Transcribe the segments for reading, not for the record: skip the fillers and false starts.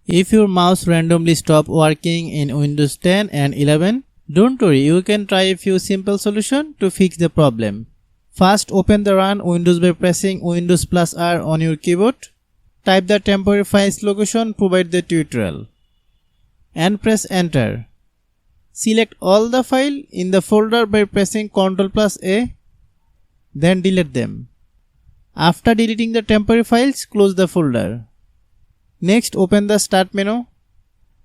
If your mouse randomly stops working in Windows 10 and 11, don't worry, you can try a few simple solutions to fix the problem. First, open the Run Windows by pressing Windows plus R on your keyboard. Type the temporary files location provided the tutorial and press Enter. Select all the files in the folder by pressing Ctrl plus A, then delete them. After deleting the temporary files, close the folder. Next, open the Start menu,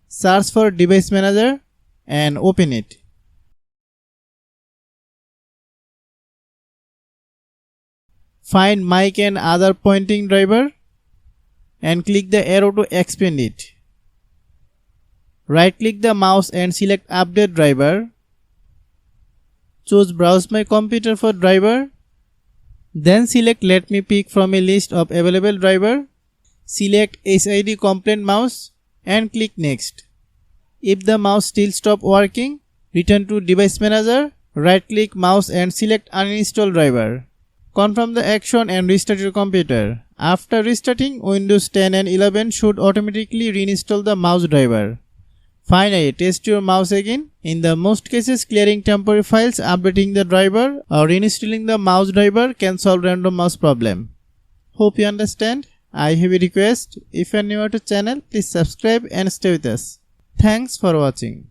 search for Device Manager and open it. Find mic and other pointing driver and click the arrow to expand it. Right click the mouse and select Update Driver. Choose Browse My Computer for driver. Then select Let me pick from a list of available driver. Select SID Complaint Mouse and click Next. If the mouse still stops working, return to Device Manager, right click mouse and select Uninstall driver. Confirm the action and restart your computer. After restarting, Windows 10 and 11 should automatically reinstall the mouse driver. Finally, test your mouse again. In the most cases, clearing temporary files, updating the driver or reinstalling the mouse driver can solve random mouse problem. Hope you understand. I have a request. If you are new to channel, please subscribe and stay with us. Thanks for watching.